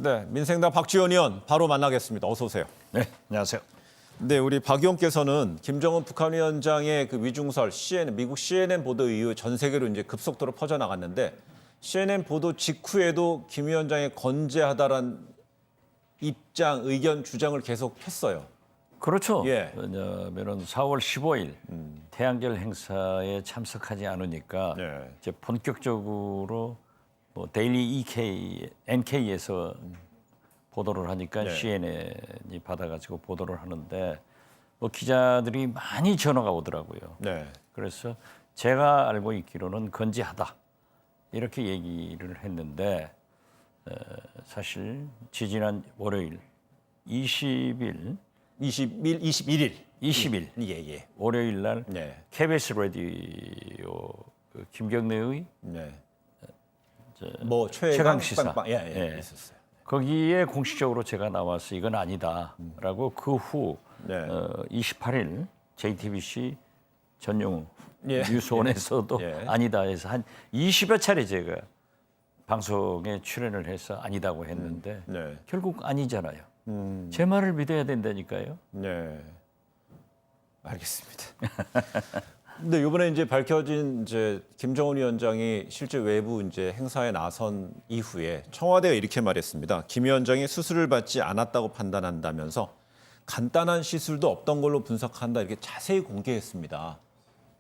네, 민생당 박지원 의원 바로 만나겠습니다. 어서 오세요. 네, 안녕하세요. 네, 우리 박 의원께서는 김정은 북한 위원장의 그 위중설 CNN, 미국 CNN 보도 이후 전 세계로 이제 급속도로 퍼져나갔는데 CNN 보도 직후에도 김 위원장의 건재하다란 입장, 의견, 주장을 계속했어요. 그렇죠. 예. 왜냐하면 4월 15일 태양절 행사에 참석하지 않으니까 네. 이제 본격적으로 뭐 데일리 NK에서 보도를 하니까 네. CNN이 받아가지고 보도를 하는데 뭐 기자들이 많이 전화가 오더라고요. 네. 그래서 제가 알고 있기로는 건재하다 이렇게 얘기를 했는데 사실 지지난 월요일 20일 21일. 예. 월요일 날 네. KBS 라디오 그 김경래의 네. 뭐 최강 시사. 예, 있었어요. 거기에 공식적으로 제가 나와서 이건 아니다라고 그 후 네. 28일 JTBC 전용우 예. 뉴스원에서도 예. 아니다 해서 한 20여 차례 제가 방송에 출연을 해서 아니다고 했는데 네. 결국 아니잖아요. 제 말을 믿어야 된다니까요. 네. 알겠습니다. 근데 이번에 이제 밝혀진 이제 김정은 위원장이 실제 외부 이제 행사에 나선 이후에 청와대가 이렇게 말했습니다. 김 위원장이 수술을 받지 않았다고 판단한다면서 간단한 시술도 없던 걸로 분석한다 이렇게 자세히 공개했습니다.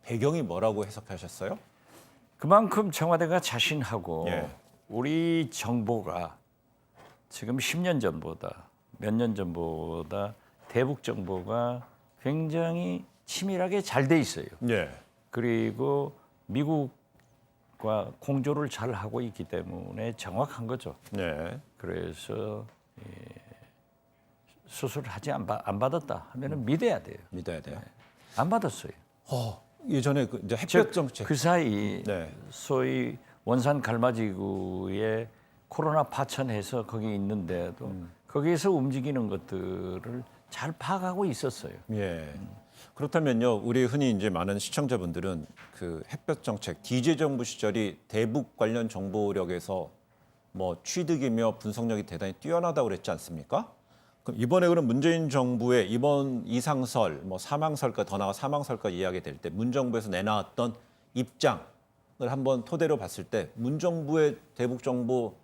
배경이 뭐라고 해석하셨어요? 그만큼 청와대가 자신하고 예. 우리 정보가 지금 10년 전보다 몇 년 전보다 대북 정보가 굉장히 치밀하게 잘 돼 있어요. 네. 그리고 미국과 공조를 잘 하고 있기 때문에 정확한 거죠. 네. 그래서 수술을 안 받았다 하면은 믿어야 돼요. 믿어야 돼요. 안 받았어요. 예전에 그 이제 햇볕 정책. 그 사이 네. 소위 원산 갈마지구에 코로나 파천해서 거기 있는데도 거기에서 움직이는 것들을 잘 파악하고 있었어요. 예. 그렇다면요, 우리 흔히 이제 많은 시청자분들은 그 햇볕 정책, DJ 정부 시절이 대북 관련 정보력에서 뭐 취득이며 분석력이 대단히 뛰어나다고 그랬지 않습니까? 그럼 이번에 그럼 문재인 정부의 이번 이상설, 뭐 사망설까지 더 나아가 사망설까지 이야기될 때 문 정부에서 내놨던 입장을 한번 토대로 봤을 때 문 정부의 대북 정보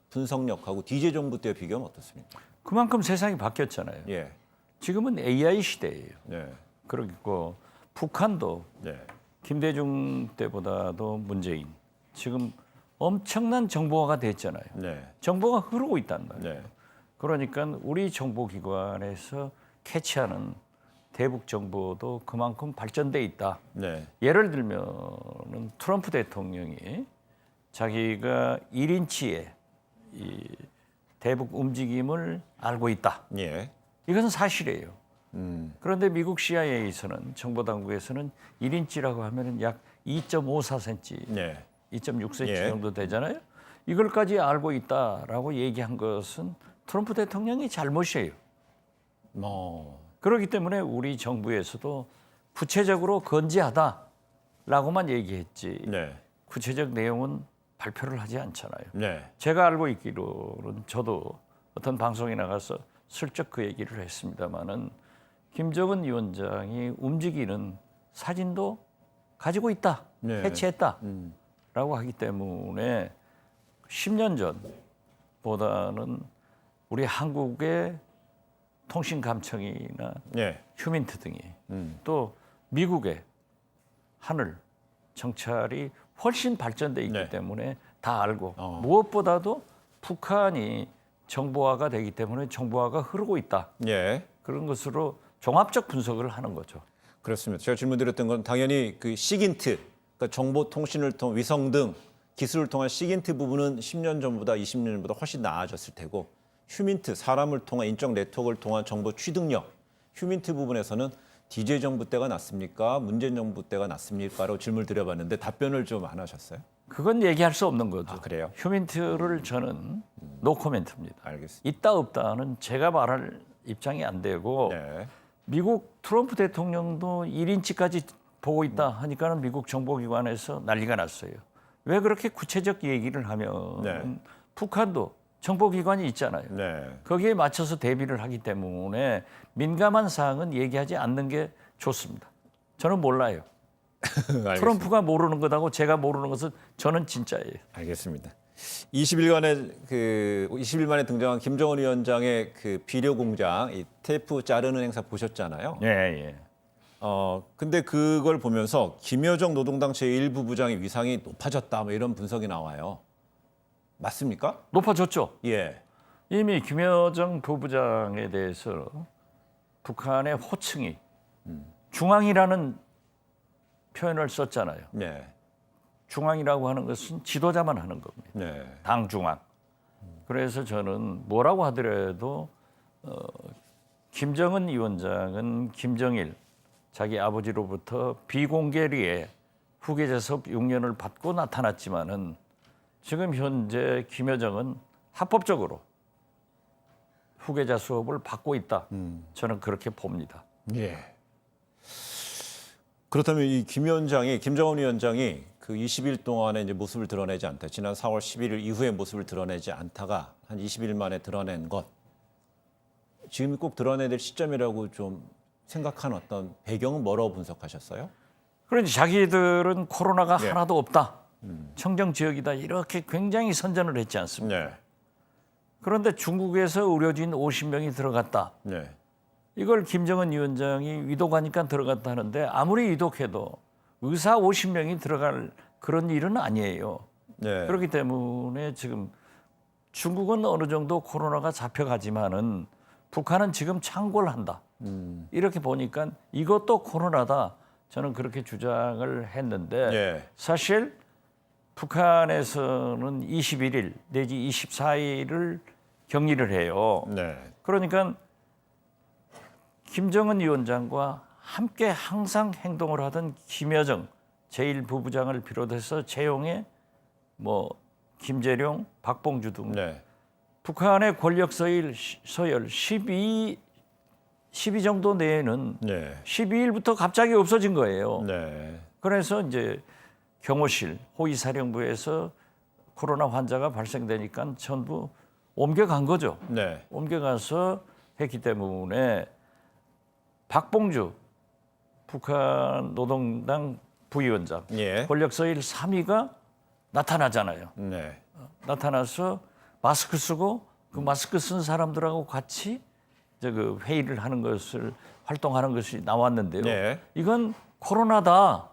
분석력하고 DJ 정부 때의 비교는 어떻습니까? 그만큼 세상이 바뀌었잖아요. 예. 지금은 AI 시대예요. 네. 그리고 북한도 네. 김대중 때보다도 문재인 지금 엄청난 정보화가 됐잖아요. 네. 정보가 흐르고 있단 말이에요. 네. 그러니까 우리 정보기관에서 캐치하는 대북 정보도 그만큼 발전돼 있다. 네. 예를 들면은 트럼프 대통령이 자기가 1인치의 이 대북 움직임을 알고 있다. 예. 이것은 사실이에요. 그런데 미국 CIA에서는 정보당국에서는 1인치라고 하면은 약 2.54cm, 네. 2.6cm 예. 정도 되잖아요. 이걸까지 알고 있다라고 얘기한 것은 트럼프 대통령이 잘못이에요. 그렇기 때문에 우리 정부에서도 구체적으로 건재하다라고만 얘기했지 네. 구체적 내용은 발표를 하지 않잖아요. 네. 제가 알고 있기로는 저도 어떤 방송에 나가서 슬쩍 그 얘기를 했습니다마는 김정은 위원장이 움직이는 사진도 가지고 있다, 네. 캐치했다라고 하기 때문에 10년 전보다는 우리 한국의 통신감청이나 네. 휴민트 등이 또 미국의 하늘 정찰이 훨씬 발전돼 있기 네. 때문에 다 알고 무엇보다도 북한이 정보화가 되기 때문에 정보화가 흐르고 있다. 예. 그런 것으로 종합적 분석을 하는 거죠. 그렇습니다. 제가 질문드렸던 건 당연히 그 시긴트, 그러니까 정보통신을 통한 위성 등 기술을 통한 시긴트 부분은 10년 전보다 20년 전보다 훨씬 나아졌을 테고 휴민트, 사람을 통한 인적 네트워크를 통한 정보 취득력, 휴민트 부분에서는 DJ 정부 때가 낫습니까? 문재인 정부 때가 낫습니까?라고 질문을 드려봤는데 답변을 좀 안 하셨어요? 그건 얘기할 수 없는 거죠. 아, 그래요? 휴민트를 저는 노코멘트입니다. 알겠습니다. 있다 없다는 제가 말할 입장이 안 되고 네. 미국 트럼프 대통령도 1인치까지 보고 있다 하니까는 미국 정보기관에서 난리가 났어요. 왜 그렇게 구체적 얘기를 하면 네. 북한도 정보기관이 있잖아요. 네. 거기에 맞춰서 대비를 하기 때문에 민감한 사항은 얘기하지 않는 게 좋습니다. 저는 몰라요. 알겠습니다. 트럼프가 모르는 것하고 제가 모르는 것은 저는 진짜예요. 알겠습니다. 20일 만에 등장한 김정은 위원장의 그 비료 공장, 이 테이프 자르는 행사 보셨잖아요. 예, 예. 근데 그걸 보면서 김여정 노동당 제1부부장의 위상이 높아졌다, 뭐 이런 분석이 나와요. 맞습니까? 높아졌죠. 예. 이미 김여정 부부장에 대해서 북한의 호칭이 중앙이라는 표현을 썼잖아요. 네. 중앙이라고 하는 것은 지도자만 하는 겁니다. 네. 당 중앙. 그래서 저는 뭐라고 하더라도 김정은 위원장은 김정일 자기 아버지로부터 비공개리에 후계자 수업 6년을 받고 나타났지만은 지금 현재 김여정은 합법적으로 후계자 수업을 받고 있다. 저는 그렇게 봅니다. 예. 그렇다면 이 김정은 위원장이 그 20일 동안에 이제 모습을 드러내지 않다. 지난 4월 11일 이후에 모습을 드러내지 않다가 한 20일 만에 드러낸 것. 지금이 꼭 드러내야 될 시점이라고 좀 생각한 어떤 배경은 뭐라고 분석하셨어요? 그런데 자기들은 코로나가 예. 하나도 없다. 청정 지역이다. 이렇게 굉장히 선전을 했지 않습니까? 네. 그런데 중국에서 의료진 50명이 들어갔다. 네. 이걸 김정은 위원장이 위독하니까 들어갔다 하는데 아무리 위독해도 의사 50명이 들어갈 그런 일은 아니에요. 네. 그렇기 때문에 지금 중국은 어느 정도 코로나가 잡혀가지만은 북한은 지금 창궐 한다. 이렇게 보니까 이것도 코로나다. 저는 그렇게 주장을 했는데 예. 사실 북한에서는 21일 내지 24일을 격리를 해요. 네. 그러니까 김정은 위원장과 함께 항상 행동을 하던 김여정 제1부부장을 비롯해서 재용의 뭐 김재룡, 박봉주 등 네. 북한의 권력 서열 12 정도 내에는 네. 12일부터 갑자기 없어진 거예요. 네. 그래서 이제 경호실 호위사령부에서 코로나 환자가 발생되니까 전부 옮겨간 거죠. 네. 옮겨가서 했기 때문에 박봉주 북한 노동당 부위원장 예. 권력서일 3위가 나타나잖아요. 네. 나타나서 마스크 쓰고 그 마스크 쓴 사람들하고 같이 그 회의를 하는 것을 활동하는 것이 나왔는데요. 네. 이건 코로나다.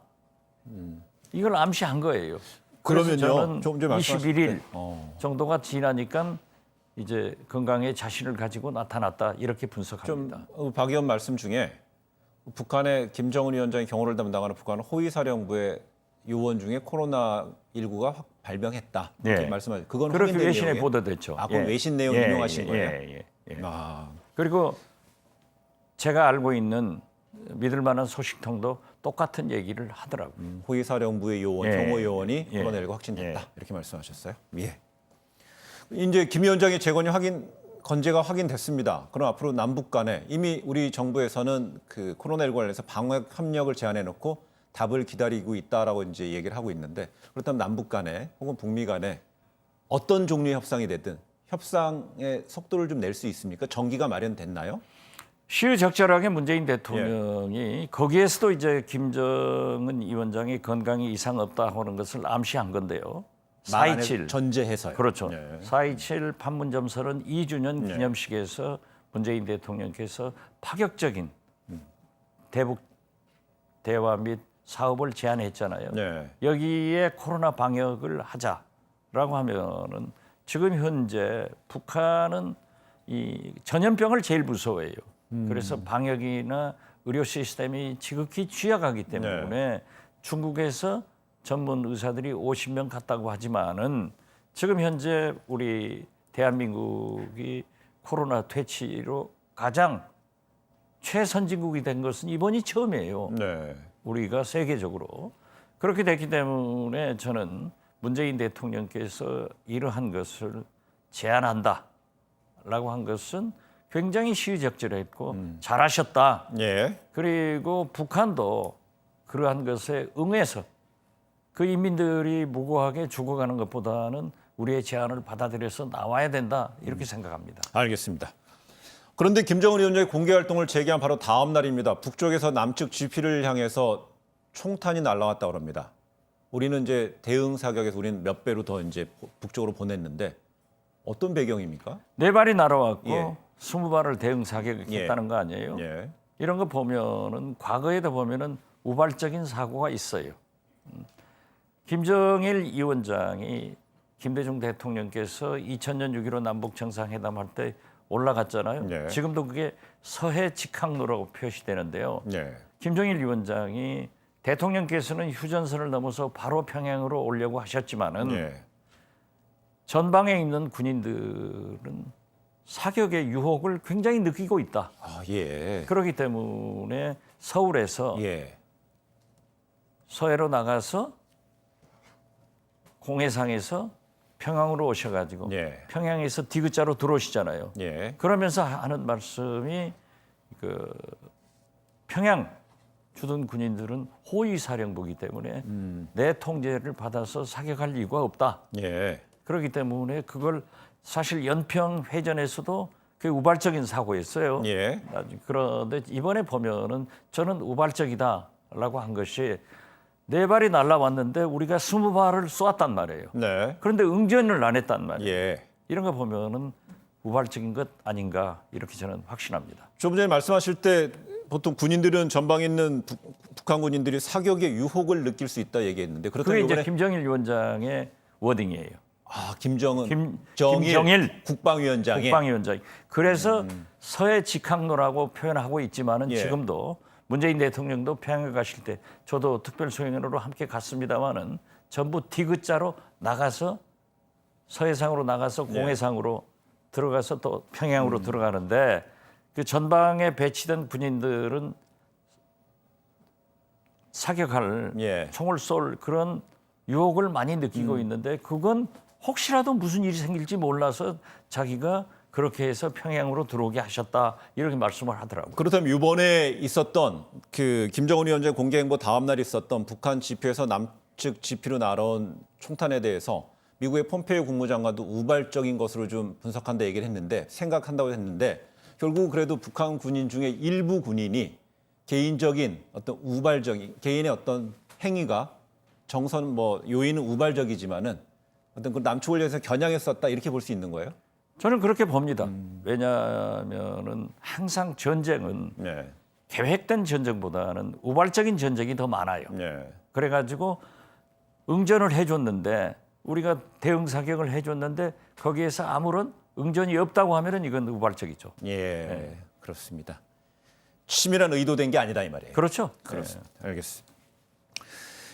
이걸 암시한 거예요. 그래서 그러면요, 저는 좀 전에 말씀하신 21일 때, 정도가 지나니까 이제 건강에 자신을 가지고 나타났다 이렇게 좀 분석합니다. 박 의원 말씀 중에 북한의 김정은 위원장이 경호를 담당하는 북한 호위사령부의 요원 중에 코로나19가 발병했다 이렇게 예. 말씀하셨죠. 그건 그렇게 확인된 외신에 내용이에요? 보도됐죠. 아, 그럼 외신 내용 인용하신 거예요? 예. 아, 그리고 제가 알고 있는 믿을 만한 소식통도 똑같은 얘기를 하더라고요. 호위사령부의 요원, 예. 경호 요원이 예. 코로나19 확진됐다 이렇게 말씀하셨어요. 예. 이제 김 위원장의 재건이 건재가 확인됐습니다. 그럼 앞으로 남북 간에 이미 우리 정부에서는 그 코로나19 관련해서 방역 협력을 제안해놓고 답을 기다리고 있다라고 이제 얘기를 하고 있는데 그렇다면 남북 간에 혹은 북미 간에 어떤 종류의 협상이 됐든 협상의 속도를 좀 낼 수 있습니까? 정기가 마련됐나요? 시의적절하게 문재인 대통령이 거기에서도 이제 김정은 위원장의 건강에 이상 없다 하는 것을 암시한 건데요. 말 안에 4.27 전제해서요. 그렇죠. 네. 4.27 판문점설은 2주년 네. 기념식에서 문재인 대통령께서 파격적인 대북 대화 및 사업을 제안했잖아요. 네. 여기에 코로나 방역을 하자라고 하면은 지금 현재 북한은 이 전염병을 제일 무서워해요. 그래서 방역이나 의료 시스템이 지극히 취약하기 때문에 중국에서 전문 의사들이 50명 갔다고 하지만은 지금 현재 우리 대한민국이 코로나 퇴치로 가장 최선진국이 된 것은 이번이 처음이에요. 네. 우리가 세계적으로 그렇게 됐기 때문에 저는 문재인 대통령께서 이러한 것을 제안한다라고 한 것은 굉장히 시의적절했고 잘하셨다. 예. 그리고 북한도 그러한 것에 응해서 그 인민들이 무고하게 죽어가는 것보다는 우리의 제안을 받아들여서 나와야 된다 이렇게 생각합니다. 알겠습니다. 그런데 김정은 위원장이 공개 활동을 재개한 바로 다음 날입니다. 북쪽에서 남측 GP를 향해서 총탄이 날아왔다고 합니다. 우리는 이제 대응 사격에서 우리는 몇 배로 더 이제 북쪽으로 보냈는데 어떤 배경입니까? 네 발이 날아왔고 예. 20발을 대응 사격했다는 거 아니에요? 예. 이런 거 보면은 과거에도 보면은 우발적인 사고가 있어요. 김정일 위원장이 김대중 대통령께서 2000년 6.15 남북 정상회담 할 때 올라갔잖아요. 네. 지금도 그게 서해 직항로라고 표시되는데요. 네. 김정일 위원장이 대통령께서는 휴전선을 넘어서 바로 평양으로 오려고 하셨지만은 예. 전방에 있는 군인들은 사격의 유혹을 굉장히 느끼고 있다. 아, 예. 그렇기 때문에 서울에서 예. 서해로 나가서 공해상에서 평양으로 오셔가지고 예. 평양에서 디귿자로 들어오시잖아요. 예. 그러면서 하는 말씀이 그 평양 주둔 군인들은 호위 사령부이기 때문에 내 통제를 받아서 사격할 이유가 없다. 예. 그렇기 때문에 그걸 사실 연평 회전에서도 그 우발적인 사고였어요. 예. 그런데 이번에 보면은 저는 우발적이다라고 한 것이 네 발이 날라왔는데 우리가 20발을 쏘았단 말이에요. 네. 그런데 응전을 안 했단 말이에요. 예. 이런 거 보면은 우발적인 것 아닌가 이렇게 저는 확신합니다. 좀 전에 말씀하실 때 보통 군인들은 전방에 있는 북한 군인들이 사격의 유혹을 느낄 수 있다 얘기했는데 그게 그렇다면 이제 이번에 김정일 위원장의 워딩이에요. 김정일 국방위원장의 국방위원장. 그래서 서해 직항로라고 표현하고 있지만은 예. 지금도 문재인 대통령도 평양에 가실 때 저도 특별소행으로 함께 갔습니다만은 전부 디귿자로 나가서 서해상으로 나가서 공해상으로 들어가서 또 평양으로 들어가는데 그 전방에 배치된 군인들은 사격할 예. 총을 쏠 그런 유혹을 많이 느끼고 있는데 그건 혹시라도 무슨 일이 생길지 몰라서 자기가 그렇게 해서 평양으로 들어오게 하셨다 이렇게 말씀을 하더라고요. 그렇다면 이번에 있었던 그 김정은 위원장 공개 행보 다음 날 있었던 북한 GP에서 남측 GP로 날아온 총탄에 대해서 미국의 폼페이오 국무장관도 우발적인 것으로 좀 분석한다 얘기를 했는데 생각한다고 했는데 결국 그래도 북한 군인 중에 일부 군인이 개인적인 어떤 우발적인 개인의 어떤 행위가 정선 뭐 요인은 우발적이지만은 어떤 그 남측을 위해서 겨냥했었다 이렇게 볼 수 있는 거예요? 저는 그렇게 봅니다. 왜냐하면은 항상 전쟁은 네. 계획된 전쟁보다는 우발적인 전쟁이 더 많아요. 네. 그래가지고 응전을 해줬는데 우리가 대응 사격을 해줬는데 거기에서 아무런 응전이 없다고 하면은 이건 우발적이죠. 예. 그렇습니다. 치밀한 의도된 게 아니다 이 말이에요. 그렇죠. 그렇습니다. 알겠습니다.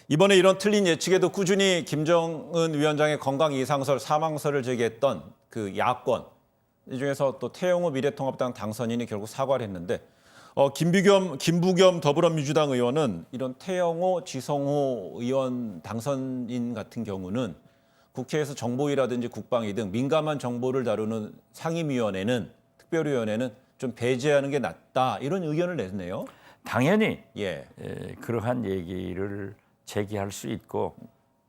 이번에 이런 틀린 예측에도 꾸준히 김정은 위원장의 건강 이상설, 사망설을 제기했던 그 야권 이 중에서 또 태영호 미래통합당 당선인이 결국 사과를 했는데 김부겸 더불어민주당 의원은 이런 태영호, 지성호 의원 당선인 같은 경우는 국회에서 정보위라든지 국방위 등 민감한 정보를 다루는 상임위원회는 특별위원회는 좀 배제하는 게 낫다 이런 의견을 냈네요. 당연히 예. 그러한 얘기를 제기할 수 있고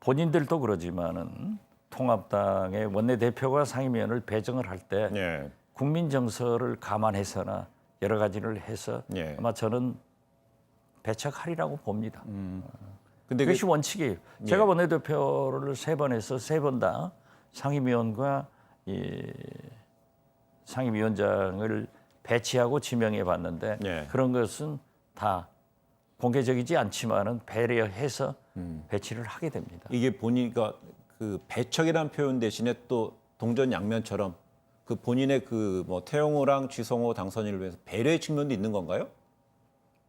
본인들도 그러지만은 통합당의 원내대표가 상임위원을 배정을 할 때 예. 국민 정서를 감안해서나 여러 가지를 해서 예. 아마 저는 배척하리라고 봅니다. 근데 그것이 원칙이에요. 예. 제가 원내대표를 3번 해서 3번 다 상임위원과 이 상임위원장을 배치하고 지명해 봤는데 예. 그런 것은 다 공개적이지 않지만은 배려해서 배치를 하게 됩니다. 이게 보니까 그 배척이라는 표현 대신에 또 동전 양면처럼 그 본인의 그 뭐 태영호랑 지성호 당선인을 위해서 배려의 측면도 있는 건가요?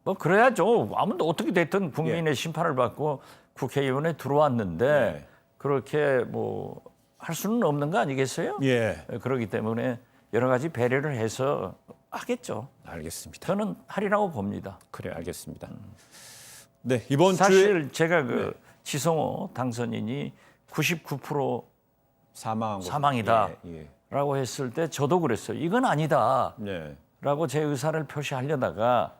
뭐 그래야죠. 아무도 어떻게 됐든 국민의 심판을 받고 국회의원에 들어왔는데 예. 그렇게 뭐 할 수는 없는 거 아니겠어요? 예. 그렇기 때문에 여러 가지 배려를 해서 하겠죠. 알겠습니다. 저는 하리라고 봅니다. 그래 알겠습니다. 네 이번 주에 사실 제가 그 지성호 당선인이 99% 사망한 사망이다. 예. 라고 했을 때 저도 그랬어요. 이건 아니다. 네. 라고 제 의사를 표시하려다가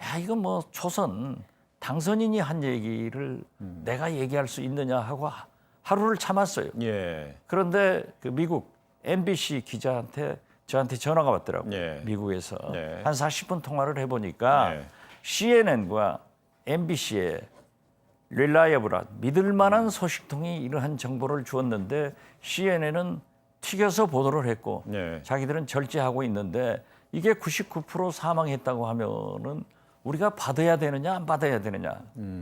야 이건 뭐 초선 당선인이 한 얘기를 내가 얘기할 수 있느냐 하고 하루를 참았어요. 예. 그런데 그 미국 MBC 기자한테 저한테 전화가 왔더라고요. 예. 미국에서 네. 한 40분 통화를 해보니까 네. CNN과 MBC의 릴라이어블한 믿을 만한 소식통이 이러한 정보를 주었는데 CNN은 튀겨서 보도를 했고 네. 자기들은 절제하고 있는데 이게 99% 사망했다고 하면은 우리가 받아야 되느냐 안 받아야 되느냐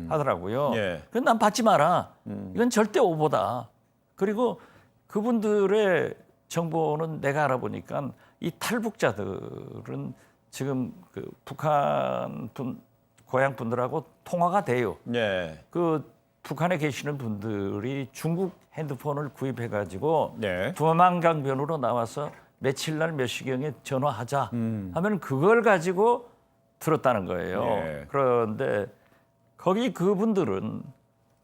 하더라고요. 예. 그건 난 받지 마라. 이건 절대 오보다. 그리고 그분들의 정보는 내가 알아보니까 이 탈북자들은 지금 그 북한 분 고향 분들하고 통화가 돼요. 네. 그 북한에 계시는 분들이 중국 핸드폰을 구입해 가지고 네. 두만강변으로 나와서 며칠 날 몇 시경에 전화하자 하면 그걸 가지고 들었다는 거예요. 예. 그런데 거기 그분들은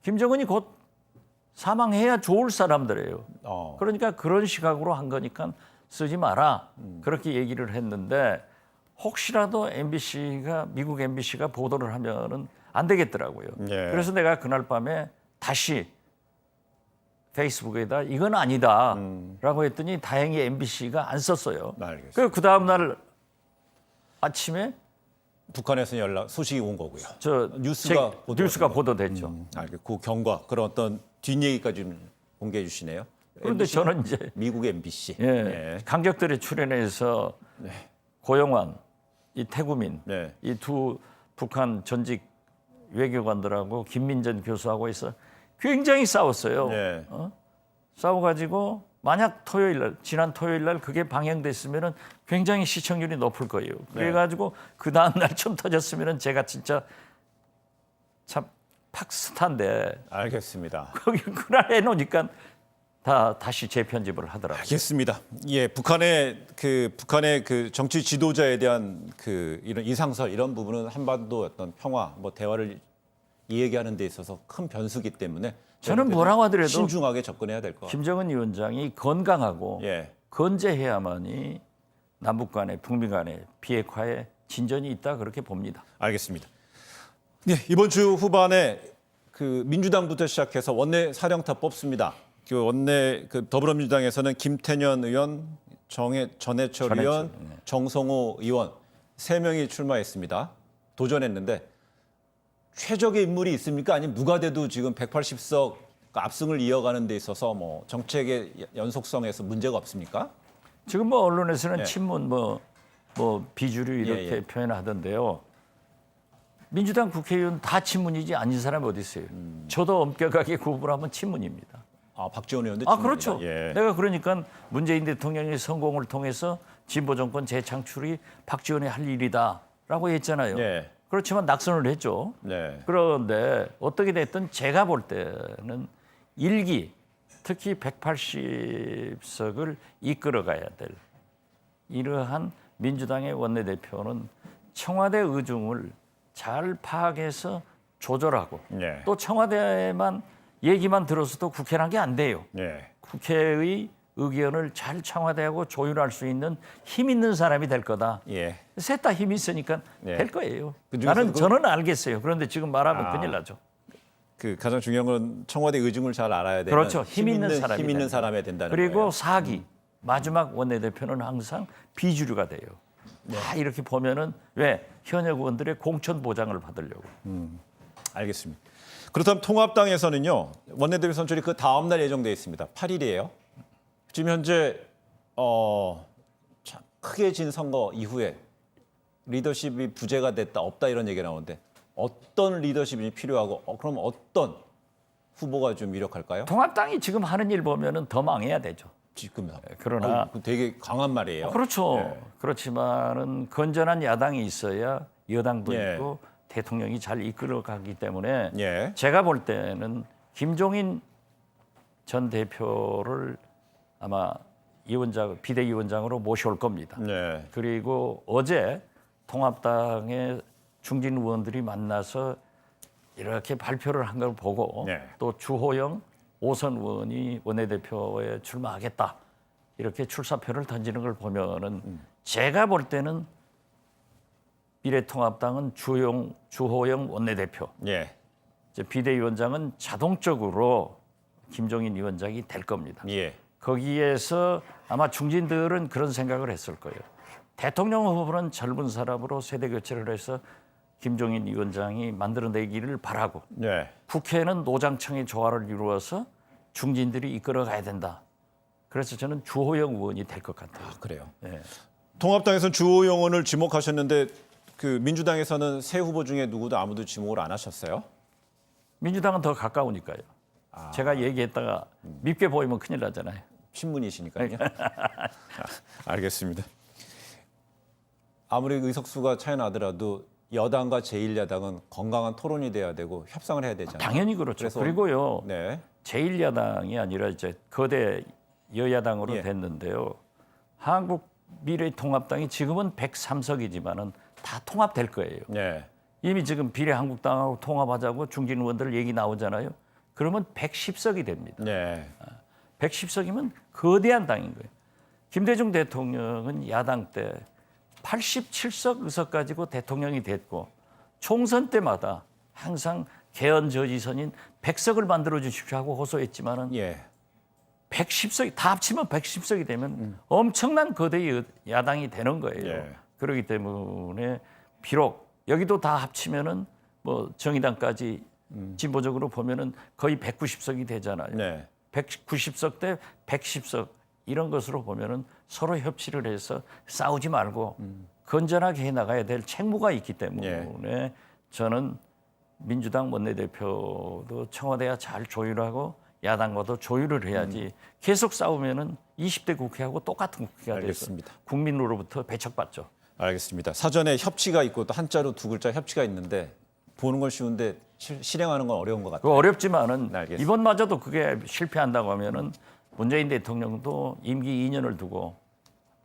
김정은이 곧 사망해야 좋을 사람들이에요. 그러니까 그런 시각으로 한 거니까 쓰지 마라. 그렇게 얘기를 했는데 혹시라도 MBC가 미국 MBC가 보도를 하면은 안 되겠더라고요. 예. 그래서 내가 그날 밤에 다시 페이스북에다 이건 아니다라고 했더니 다행히 MBC가 안 썼어요. 알겠습니다. 그 다음 날 아침에 북한에서 소식이 온 거고요. 저 뉴스가 뉴스가 보도됐죠. 그 경과 그런 어떤 뒷얘기까지 좀 공개해 주시네요. 그런데 MBC 는 저는 이제 미국 MBC. 예, 강적들의 출연해서 고영환, 이 태구민, 네. 이 두 북한 전직 외교관들하고 김민전 교수하고 있어 굉장히 싸웠어요. 네. 싸워가지고 만약 토요일 날 지난 토요일 날 그게 방영됐으면은 굉장히 시청률이 높을 거예요. 그래가지고 그 다음 날 좀 터졌으면은 제가 진짜 참 팍스타인데 알겠습니다. 거기 그날 해놓으니까 다시 재편집을 하더라고요. 알겠습니다. 예, 북한의 그 정치 지도자에 대한 그 이런 이상설 이런 부분은 한반도 어떤 평화 뭐 대화를 이야기하는 데 있어서 큰 변수기 때문에 저는 뭐라고 하더라도 신중하게 접근해야 될 것 같아요. 김정은 위원장이 건강하고 예. 건재해야만이 남북 간의 북미 간의 비핵화에 진전이 있다 그렇게 봅니다. 알겠습니다. 네, 이번 주 후반에 그 민주당부터 시작해서 원내 사령탑 뽑습니다. 그 원내 그 더불어민주당에서는 김태년 의원, 전해철 의원, 정성호 의원 3명이 출마했습니다. 도전했는데 최적의 인물이 있습니까? 아니면 누가 돼도 지금 180석 압승을 이어가는 데 있어서 뭐 정책의 연속성에서 문제가 없습니까? 지금 뭐 언론에서는 예. 친문 뭐 비주류 이렇게 예. 표현하던데요. 민주당 국회의원 다 친문이지 아닌 사람이 어디 있어요? 저도 엄격하게 구분하면 친문입니다. 아, 박지원 의원도 아 친문입니다. 그렇죠. 예. 내가 그러니까 문재인 대통령의 성공을 통해서 진보 정권 재창출이 박지원의 할 일이다라고 했잖아요. 예. 그렇지만 낙선을 했죠. 네. 그런데 어떻게 됐든 제가 볼 때는 일기 특히 180석을 이끌어가야 될 이러한 민주당의 원내대표는 청와대 의중을 잘 파악해서 조절하고 네. 또 청와대만 얘기만 들어서도 국회란 게 안 돼요. 네. 국회의 의견을 잘 청와대하고 조율할 수 있는 힘 있는 사람이 될 거다. 예. 셋 다 힘이 있으니까 네. 될 거예요. 그중에서도 저는 알겠어요. 그런데 지금 말하면 큰일 나죠. 그 가장 중요한 건 청와대 의중을 잘 알아야 되는 그렇죠. 힘 있는 사람이 힘 있는 된다. 사람이 된다는 그리고 거예요. 4기 마지막 원내대표는 항상 비주류가 돼요. 다 이렇게 보면은 왜 현역 의원들의 공천 보장을 받으려고. 알겠습니다. 그렇다면 통합당에서는요. 원내대표 선출이 그 다음 날 예정돼 있습니다. 8일이에요. 지금 현재 참 크게 진 선거 이후에 리더십이 부재가 됐다 없다 이런 얘기가 나오는데 어떤 리더십이 필요하고 그럼 어떤 후보가 좀 유력할까요? 통합당이 지금 하는 일 보면은 더 망해야 되죠. 지금 그러나 되게 강한 말이에요. 그렇죠. 예. 그렇지만은 건전한 야당이 있어야 여당도 예. 있고 대통령이 잘 이끌어가기 때문에 예. 제가 볼 때는 김종인 전 대표를 아마 비대위원장으로 모셔올 겁니다. 네. 그리고 어제 통합당의 중진 의원들이 만나서 이렇게 발표를 한 걸 보고 네. 또 주호영 오선 의원이 원내대표에 출마하겠다 이렇게 출사표를 던지는 걸 보면은 제가 볼 때는 미래통합당은 주호영 원내대표, 예. 이제 비대위원장은 자동적으로 김종인 위원장이 될 겁니다. 예. 거기에서 아마 중진들은 그런 생각을 했을 거예요. 대통령 후보는 젊은 사람으로 세대 교체를 해서 김종인 위원장이 만들어내기를 바라고 네. 국회는 노장청의 조화를 이루어서 중진들이 이끌어가야 된다. 그래서 저는 주호영 의원이 될 것 같아요. 아, 그래요. 네. 통합당에서는 주호영 의원을 지목하셨는데 그 민주당에서는 새 후보 중에 누구도 아무도 지목을 안 하셨어요? 민주당은 더 가까우니까요. 제가 얘기했다가 밉게 보이면 큰일 나잖아요. 신문이시니까요. 알겠습니다. 아무리 의석수가 차이 나더라도 여당과 제1야당은 건강한 토론이 돼야 되고 협상을 해야 되잖아요. 당연히 그렇죠. 그래서- 그리고요. 네. 제1야당이 아니라 이제 거대 여야당으로 예. 됐는데요. 한국미래통합당이 지금은 103석이지만은 다 통합될 거예요. 네. 이미 지금 비례한국당하고 통합하자고 중진 의원들 얘기 나오잖아요. 그러면 110석이 됩니다. 네. 110석이면 거대한 당인 거예요. 김대중 대통령은 야당 때 87석 의석 가지고 대통령이 됐고 총선 때마다 항상 개헌 저지선인 100석을 만들어 주십시오 하고 호소했지만은 예. 110석이 다 합치면 110석이 되면 엄청난 거대 야당이 되는 거예요. 예. 그렇기 때문에 비록 여기도 다 합치면은 뭐 정의당까지 진보적으로 보면은 거의 190석이 되잖아요. 네. 190석 대 110석 이런 것으로 보면은 서로 협치를 해서 싸우지 말고 건전하게 해 나가야 될 책무가 있기 때문에 저는 민주당 원내대표도 청와대와 잘 조율하고 야당과도 조율을 해야지 계속 싸우면은 20대 국회하고 똑같은 국회가 돼서 알겠습니다. 국민으로부터 배척받죠. 알겠습니다. 사전에 협치가 있고 또 한자로 두 글자 협치가 있는데 보는 건 쉬운데 실행하는 건 어려운 것 같아요. 그 어렵지만은 네, 알겠습니다. 이번마저도 그게 실패한다고 하면은 문재인 대통령도 임기 2년을 두고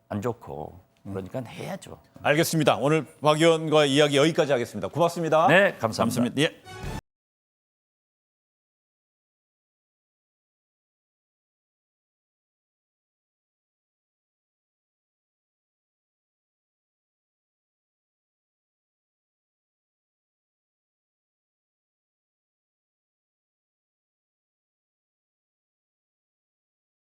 안 좋고 그러니까 해야죠. 알겠습니다. 오늘 박 의원과 이야기 여기까지 하겠습니다. 고맙습니다. 네, 감사합니다. 예.